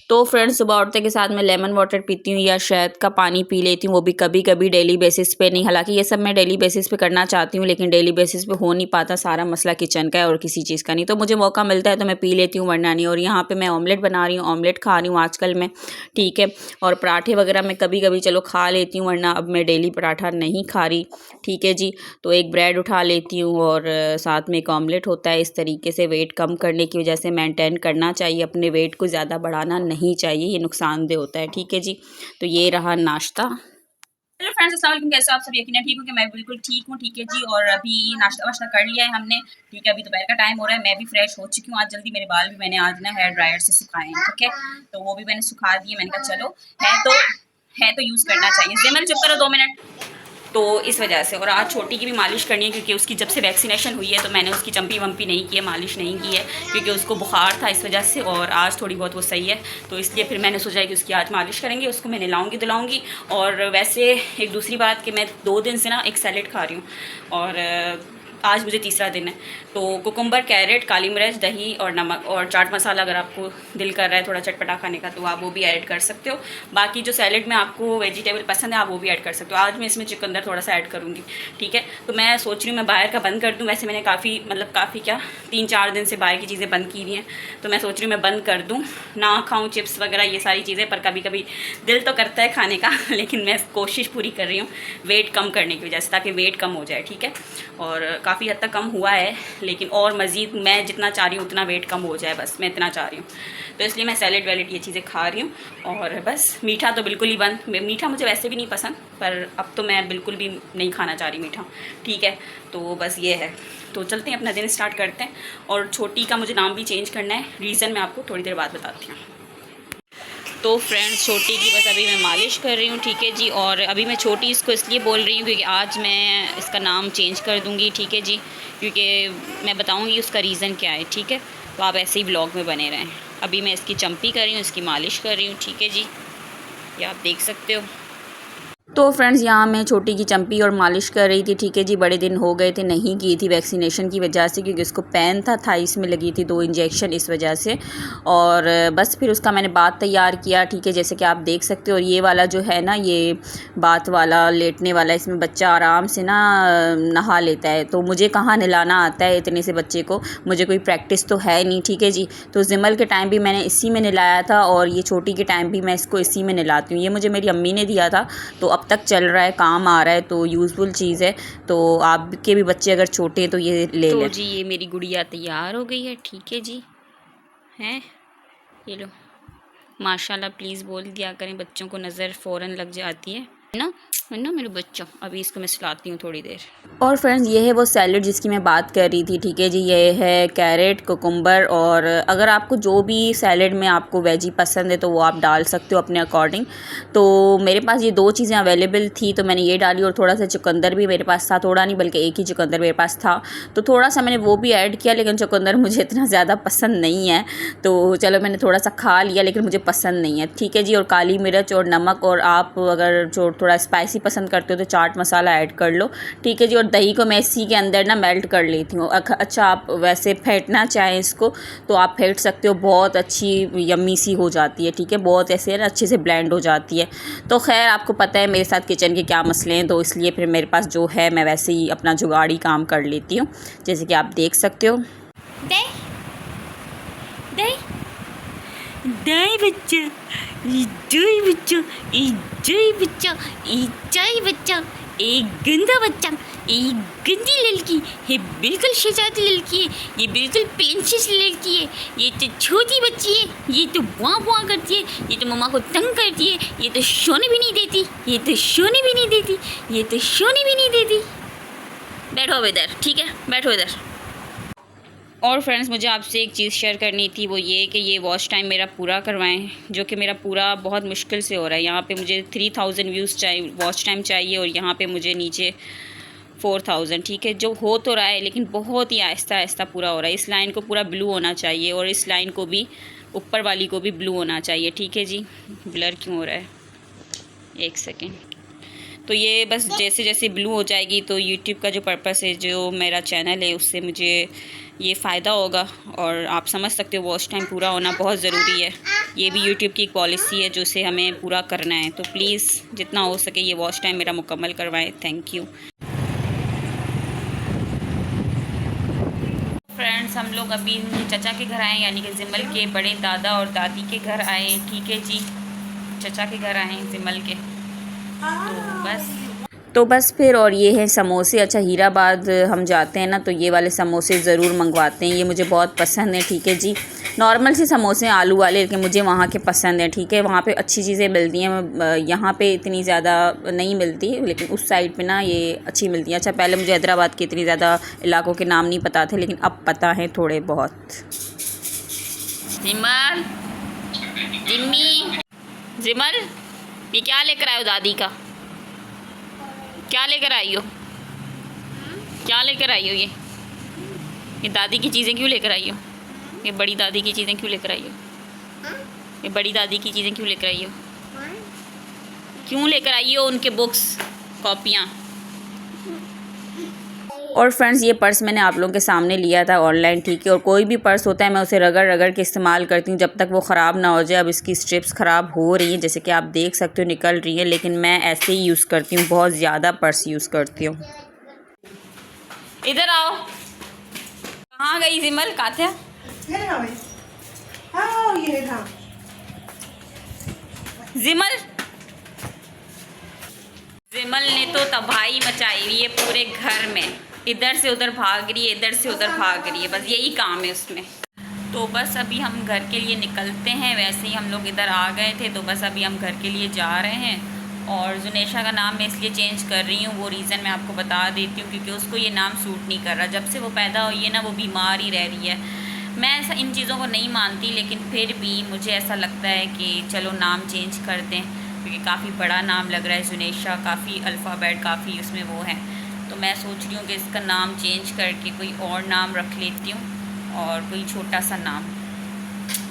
तो फ्रेंड्स सुबह उठते के साथ मैं लेमन वाटर पीती हूँ या शहद का पानी पी लेती हूँ, वो भी कभी-कभी डेली बेसिस पे नहीं। हालाँकि ये सब मैं डेली बेसिस पे करना चाहती हूँ, लेकिन डेली बेसिस पे हो नहीं पाता, सारा मसला किचन का है और किसी चीज़ का नहीं। तो मुझे मौका मिलता है तो मैं पी लेती हूँ, वरना नहीं। और यहाँ पे मैं ऑमलेट बना रही हूँ, ऑमलेट खा रही हूँ आजकल मैं, ठीक है। और पराठे वगैरह मैं कभी-कभी चलो खा लेती हूँ, वरना अब मैं डेली पराठा नहीं खा रही, ठीक है जी। तो एक ब्रेड उठा लेती हूँ और साथ में एक ऑमलेट होता है। इस तरीके से वेट कम करने की वजह से मेंटेन करना चाहिए, अपने वेट को ज़्यादा बढ़ाना नहीं चाहिए, ये नुकसानदेह होता है, ठीक है जी। तो ये रहा नाश्ता। हेलो फ्रेंड्स, अस्सलाम वालेकुम। कैसे हो आप सब? यकीनन ठीक हो कि मैं बिल्कुल ठीक हूँ, ठीक है जी। और अभी नाश्ता वाश्ता कर लिया है हमने, ठीक है। अभी दोपहर का टाइम हो रहा है, मैं भी फ्रेश हो चुकी हूँ आज जल्दी। मेरे बाल भी मैंने आज ना हेयर ड्रायर से सुखाए हैं, ठीक है। तो वो भी मैंने सुखा दिए। मैंने कहा चलो है तो यूज़ करना चाहिए। जिमल चुप करो 2 मिनट। तो इस वजह से, और आज छोटी की भी मालिश करनी है, क्योंकि उसकी जब से वैक्सीनेशन हुई है तो मैंने उसकी चंपी वम्पी नहीं की है, मालिश नहीं की है, क्योंकि उसको बुखार था इस वजह से। और आज थोड़ी बहुत वो सही है, तो इसलिए फिर मैंने सोचा कि उसकी आज मालिश करेंगे, उसको मैं नहलाऊंगी धुलाऊंगी। और वैसे एक दूसरी बात कि मैं 2 दिन से ना एक सैलेड खा रही हूँ, और आज मुझे तीसरा दिन है। तो कुकुम्बर, कैरेट, काली मिर्च, दही और नमक और चाट मसाला, अगर आपको दिल कर रहा है थोड़ा चटपटा खाने का तो आप वो भी ऐड कर सकते हो। बाकी जो सैलेड में आपको वेजिटेबल पसंद है आप वो भी ऐड कर सकते हो। आज मैं इसमें चुकंदर थोड़ा सा ऐड करूँगी, ठीक है। तो मैं सोच रही हूँ मैं बाहर का बंद कर दूँ। वैसे मैंने काफ़ी क्या 3-4 दिन से बाहर की चीज़ें बंद की हुई हैं, तो मैं सोच रही हूँ मैं बंद कर दूँ, ना खाऊँ चिप्स वगैरह ये सारी चीज़ें। पर कभी कभी दिल तो करता है खाने का लेकिन मैं कोशिश पूरी कर रही हूँ वेट कम करने की वजह से, ताकि वेट कम हो जाए, ठीक है। और काफ़ी हद तक कम हुआ है, लेकिन और मज़ीद मैं जितना चाह रही हूँ उतना वेट कम हो जाए, बस मैं इतना चाह रही हूँ। तो इसलिए मैं सैलेड वैलेड ये चीज़ें खा रही हूँ। और बस मीठा तो बिल्कुल ही बंद। मीठा मुझे वैसे भी नहीं पसंद, पर अब तो मैं बिल्कुल भी नहीं खाना चाह रही मीठा, ठीक है। तो बस ये है। तो चलते हैं अपना दिन स्टार्ट करते हैं। और छोटी का मुझे नाम भी चेंज करना है, रीज़न मैं आपको थोड़ी देर बाद बताती हूँ। तो फ्रेंड्स छोटी की बस अभी मैं मालिश कर रही हूँ, ठीक है जी। और अभी मैं छोटी इसको इसलिए बोल रही हूँ क्योंकि आज मैं इसका नाम चेंज कर दूँगी, ठीक है जी। क्योंकि मैं बताऊँगी उसका रीज़न क्या है, ठीक है। तो आप ऐसे ही ब्लॉग में बने रहें। अभी मैं इसकी चंपी कर रही हूँ, इसकी मालिश कर रही हूँ, ठीक है जी। ये आप देख सकते हो। तो फ्रेंड्स यहाँ मैं छोटी की चंपी और मालिश कर रही थी, ठीक है जी। बड़े दिन हो गए थे नहीं की थी वैक्सीनेशन की वजह से, क्योंकि उसको पेन था, थाइस में लगी थी 2 इंजेक्शन, इस वजह से। और बस फिर उसका मैंने बात तैयार किया, ठीक है, जैसे कि आप देख सकते हो। और ये वाला जो है ना, ये बात वाला लेटने वाला, इसमें बच्चा आराम से ना नहा लेता है। तो मुझे कहाँ नहलाना आता है इतने से बच्चे को, मुझे कोई प्रैक्टिस तो है नहीं, ठीक है जी। तो जिमल के टाइम भी मैंने इसी में नहलाया था, और ये छोटी के टाइम भी मैं इसको इसी में नहलाती हूँ। ये मुझे मेरी अम्मी ने दिया था, तो अब तक चल रहा है, काम आ रहा है, तो यूज़फुल चीज़ है। तो आपके भी बच्चे अगर छोटे हैं तो ये ले लें। तो जी ये मेरी गुड़िया तैयार हो गई है, ठीक है जी। हैं, ये लो, माशाल्लाह प्लीज़ बोल दिया करें, बच्चों को नज़र फ़ौरन लग जाती है ना मेरे बच्चों। अभी इसको मैं सुलाती हूँ थोड़ी देर। और फ्रेंड्स ये है वो सैलेड जिसकी मैं बात कर रही थी, ठीक है जी। ये है कैरेट, कुकुम्बर, और अगर आपको जो भी सैलेड में आपको वेजी पसंद है तो वो आप डाल सकते हो अपने अकॉर्डिंग। तो मेरे पास ये 2 चीज़ें अवेलेबल थी, तो मैंने ये डाली। और थोड़ा सा चुकंदर भी मेरे पास था, थोड़ा नहीं बल्कि एक ही चुकंदर मेरे पास था, तो थोड़ा सा मैंने वो भी ऐड किया। लेकिन चुकंदर मुझे इतना ज़्यादा पसंद नहीं है, तो चलो मैंने थोड़ा सा खा लिया, लेकिन मुझे पसंद नहीं है, ठीक है जी। और काली मिर्च और नमक, और आप अगर जो थोड़ा स्पाइसी पसंद करते हो तो चाट मसाला ऐड कर लो, ठीक है जी। और दही को मैं इसी के अंदर ना मेल्ट कर लेती हूँ। अच्छा, आप वैसे फेंटना चाहें इसको तो आप फेंट सकते हो, बहुत अच्छी यम्मी सी हो जाती है, ठीक है। बहुत ऐसे ना अच्छे से ब्लेंड हो जाती है। तो खैर आपको पता है मेरे साथ किचन के क्या मसले हैं, तो इसलिए फिर मेरे पास जो है मैं वैसे ही अपना जुगाड़ी काम कर लेती हूँ, जैसे कि आप देख सकते हो। दही दही दही बच्चा, दही बच्चा, दही बच्चा, दही बच्चा, एक गंदा बच्चा, एक गंदी लड़की है, बिल्कुल शहजादी लड़की है, ये बिल्कुल प्रिंसेस लड़की है। ये तो छोटी बच्ची है, ये तो बुआ बुआ करती है, ये तो मम्मा को तंग करती है, ये तो सोने भी नहीं देती, ये तो सोने भी नहीं देती, ये तो सोने भी नहीं देती। बैठो इधर, ठीक है, बैठो इधर। और फ्रेंड्स मुझे आपसे एक चीज़ शेयर करनी थी, वो ये कि ये वॉच टाइम मेरा पूरा करवाएं, जो कि मेरा पूरा बहुत मुश्किल से हो रहा है। यहाँ पे मुझे 3000 व्यूज़ चाहिए, वॉच टाइम चाहिए, और यहाँ पे मुझे नीचे 4000, ठीक है। जो हो तो रहा है, लेकिन बहुत ही आहिस्ता आहिस्ता पूरा हो रहा है। इस लाइन को पूरा ब्लू होना चाहिए, और इस लाइन को भी, ऊपर वाली को भी ब्लू होना चाहिए, ठीक है जी। ब्लर क्यों हो रहा है, एक सेकेंड। तो ये बस जैसे जैसे ब्लू हो जाएगी तो यूट्यूब का जो पर्पस है, जो मेरा चैनल है, उससे मुझे ये फ़ायदा होगा। और आप समझ सकते हो वॉच टाइम पूरा होना बहुत ज़रूरी है। ये भी यूट्यूब की एक पॉलिसी है जो उसे हमें पूरा करना है। तो प्लीज़ जितना हो सके ये वॉच टाइम मेरा मुकम्मल करवाएं। Thank you. फ्रेंड्स, हम लोग अभी चचा के घर आए, यानी कि जिमल के बड़े दादा और दादी के घर आए। ठीक है जी, चचा के घर आए जिमल के। तो बस फिर, और ये है समोसे। अच्छा, हीराबाद हम जाते हैं ना तो ये वाले समोसे ज़रूर मंगवाते हैं, ये मुझे बहुत पसंद है। ठीक है जी, नॉर्मल से समोसे आलू वाले, लेकिन मुझे वहाँ के पसंद है। ठीक है, वहाँ पे अच्छी चीज़ें मिलती हैं, यहाँ पे इतनी ज़्यादा नहीं मिलती, लेकिन उस साइड पे ना ये अच्छी मिलती हैं। अच्छा, पहले मुझे हैदराबाद के इतनी ज़्यादा इलाकों के नाम नहीं पता थे, लेकिन अब पता है थोड़े बहुत। जिमल, जिम्मी, जिमल, ये क्या लेकर आए हो दादी का? क्या लेकर आई हो? क्या लेकर आई हो? ये दादी की चीज़ें क्यों लेकर आई हो? ये बड़ी दादी की चीज़ें क्यों लेकर आई हो? ये बड़ी दादी की चीज़ें क्यों लेकर आई हो? क्यों लेकर आई हो उनके बुक्स, कॉपियाँ? और फ्रेंड्स, ये पर्स मैंने आप लोगों के सामने लिया था ऑनलाइन। ठीक है, और कोई भी पर्स होता है मैं उसे रगड़ रगड़ के इस्तेमाल करती हूँ जब तक वो ख़राब ना हो जाए। अब इसकी स्ट्रिप्स ख़राब हो रही हैं, जैसे कि आप देख सकते हो निकल रही हैं, लेकिन मैं ऐसे ही यूज़ करती हूँ, बहुत ज़्यादा पर्स यूज़ करती हूँ। इधर आओ। कहाँ गई जिमल? काथ्या जिमल, जिमल ने तो तबाही मचाई हुई है पूरे घर में। इधर से उधर भाग रही है, इधर से उधर भाग रही है, बस यही काम है उसमें। तो बस अभी हम घर के लिए निकलते हैं। वैसे ही हम लोग इधर आ गए थे, तो बस अभी हम घर के लिए जा रहे हैं। और जुनेशा का नाम मैं इसलिए चेंज कर रही हूँ, वो रीज़न मैं आपको बता देती हूँ, क्योंकि उसको ये नाम सूट नहीं कर रहा। जब से वो पैदा हुई है ना, वो बीमार ही रह रही है। मैं ऐसा इन चीज़ों को नहीं मानती, लेकिन फिर भी मुझे ऐसा लगता है कि चलो नाम चेंज कर दें, क्योंकि काफ़ी बड़ा नाम लग रहा है जुनेशा, काफ़ी अल्फ़ाबेट काफ़ी उसमें वो है। तो मैं सोच रही हूँ कि इसका नाम चेंज करके कोई और नाम रख लेती हूँ, और कोई छोटा सा नाम,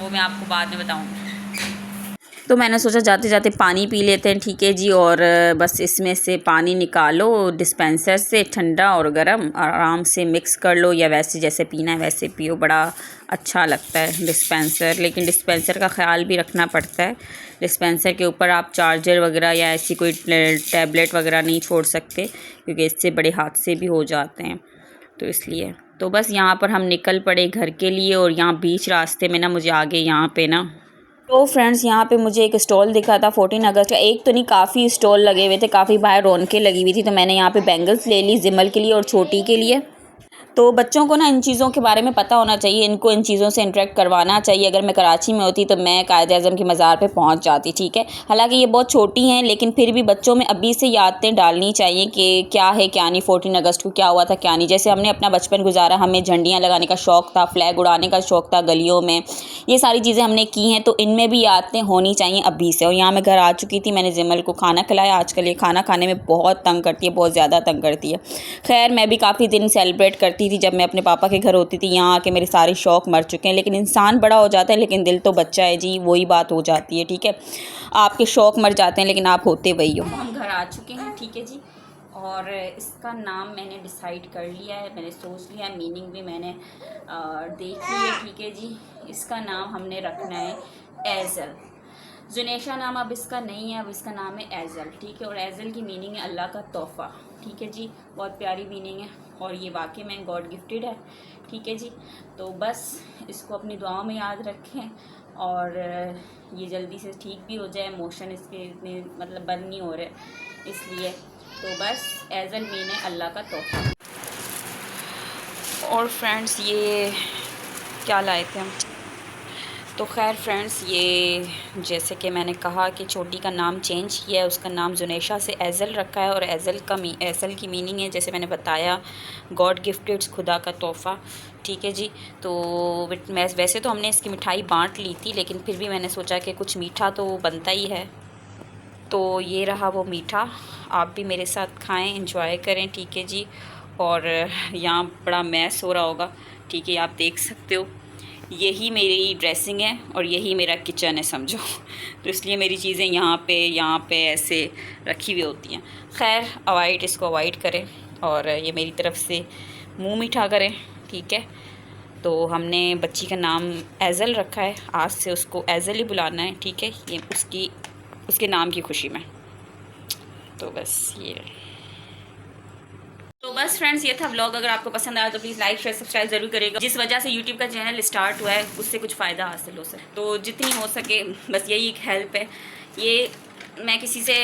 वो मैं आपको बाद में बताऊँगी। तो मैंने सोचा जाते जाते पानी पी लेते हैं। ठीक है जी, और बस इसमें से पानी निकालो डिस्पेंसर से, ठंडा और गर्म आराम से मिक्स कर लो, या वैसे जैसे पीना है वैसे पियो, बड़ा अच्छा लगता है डिस्पेंसर। लेकिन डिस्पेंसर का ख्याल भी रखना पड़ता है, डिस्पेंसर के ऊपर आप चार्जर वगैरह या ऐसी कोई टैबलेट वगैरह नहीं छोड़ सकते, क्योंकि इससे बड़े हादसे भी हो जाते हैं। तो इसलिए तो बस यहाँ पर हम निकल पड़े घर के लिए। और यहाँ बीच रास्ते में ना मुझे आगे यहाँ पे ना, तो फ्रेंड्स यहाँ पे मुझे एक स्टॉल दिखा था 14 अगस्त का। एक तो नहीं, काफ़ी स्टॉल लगे हुए थे, काफ़ी बाहर रौनकें लगी हुई थी। तो मैंने यहाँ पे बैंगल्स ले ली जिमल के लिए और छोटी के लिए। तो बच्चों को ना इन चीज़ों के बारे में पता होना चाहिए, इनको इन चीज़ों से इंटरेक्ट करवाना चाहिए। अगर मैं कराची में होती तो मैं कायद-ए-आज़म की मज़ार पे पहुंच जाती। ठीक है, हालांकि ये बहुत छोटी हैं, लेकिन फिर भी बच्चों में अभी से यादें डालनी चाहिए कि क्या है क्या नहीं, 14 अगस्त को क्या हुआ था क्या नहीं। जैसे हमने अपना बचपन गुजारा, हमें झंडियाँ लगाने का शौक़ था, फ्लैग उड़ाने का शौक़ था गलियों में, ये सारी चीज़ें हमने की हैं। तो इनमें भी यादें होनी चाहिए अभी से। और यहाँ मैं घर आ चुकी थी, मैंने जिमल को खाना खिलाया। आजकल ये खाना खाने में बहुत तंग करती है, बहुत ज़्यादा तंग करती है। खैर, मैं भी काफ़ी दिन सेलिब्रेट करती थी जब मैं अपने पापा के घर होती थी। यहाँ आके मेरे सारे शौक़ मर चुके हैं। लेकिन इंसान बड़ा हो जाता है, लेकिन दिल तो बच्चा है जी, वही बात हो जाती है। ठीक है, आपके शौक़ मर जाते हैं, लेकिन आप होते वही हो। हम घर आ चुके हैं। ठीक है जी, और इसका नाम मैंने डिसाइड कर लिया है, मैंने सोच लिया है, मीनिंग भी मैंने देख ली है। ठीक है जी, इसका नाम हमने रखना है एज़ल। जुनेशा नाम अब इसका नहीं है, अब इसका नाम है एज़ल। ठीक है, और एज़ल की मीनिंग है अल्लाह का तोहफ़ा। ठीक है जी, बहुत प्यारी मीनिंग है, और ये वाकई में गॉड गिफ्टेड है। ठीक है जी, तो बस इसको अपनी दुआओं में याद रखें, और ये जल्दी से ठीक भी हो जाए। मोशन इसके इतने मतलब बंद नहीं हो रहे, इसलिए। तो बस एज़ल मीन है अल्लाह का तोहफ़ा। और फ्रेंड्स, ये क्या लाए थे हम? तो खैर फ्रेंड्स, ये जैसे कि मैंने कहा कि छोटी का नाम चेंज किया है, उसका नाम जुनेशा से एज़ल रखा है। और एज़ल की मीनिंग है, जैसे मैंने बताया, गॉड गिफ्टेड, खुदा का तोहफ़ा। ठीक है जी, तो वैसे तो हमने इसकी मिठाई बांट ली थी, लेकिन फिर भी मैंने सोचा कि कुछ मीठा तो बनता ही है। तो ये रहा वो मीठा, आप भी मेरे साथ खाएं, एंजॉय करें। ठीक है जी, और यहाँ बड़ा मैस हो रहा होगा। ठीक है, आप देख सकते हो, यही मेरी ड्रेसिंग है और यही मेरा किचन है समझो। तो इसलिए मेरी चीज़ें यहाँ पे ऐसे रखी हुई होती हैं। खैर इसको अवॉइड करें और ये मेरी तरफ़ से मुँह मीठा करें, ठीक है। तो हमने बच्ची का नाम एज़ल रखा है, आज से उसको एज़ल ही बुलाना है, ठीक है। ये उसके नाम की खुशी में। तो बस फ्रेंड्स ये था व्लॉग। अगर आपको पसंद आया तो प्लीज़ लाइक शेयर सब्सक्राइब ज़रूर करेगा। जिस वजह से यूट्यूब का चैनल स्टार्ट हुआ है उससे कुछ फ़ायदा हासिल हो सके, तो जितनी हो सके बस यही एक हेल्प है। ये मैं किसी से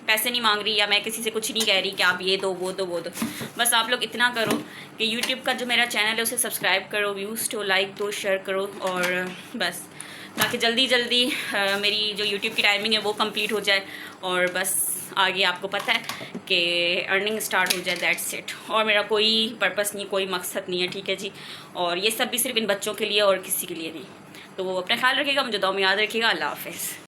पैसे नहीं मांग रही या मैं किसी से कुछ नहीं कह रही कि आप ये दो वो दो वो दो। बस आप लोग इतना करो कि यूट्यूब का जो मेरा चैनल है उसे सब्सक्राइब करो, व्यूज़ तो लाइक दो, शेयर करो, और बस ताकि जल्दी मेरी जो यूट्यूब की टाइमिंग है वो कंप्लीट हो जाए और बस आगे आपको पता है कि अर्निंग स्टार्ट हो जाए, दैट्स इट। और मेरा कोई पर्पस नहीं, कोई मकसद नहीं है, ठीक है जी। और ये सब भी सिर्फ इन बच्चों के लिए और किसी के लिए नहीं। तो वो अपना ख्याल रखिएगा, मुझे दुआ में याद रखिएगा। अल्लाह हाफ़िज़।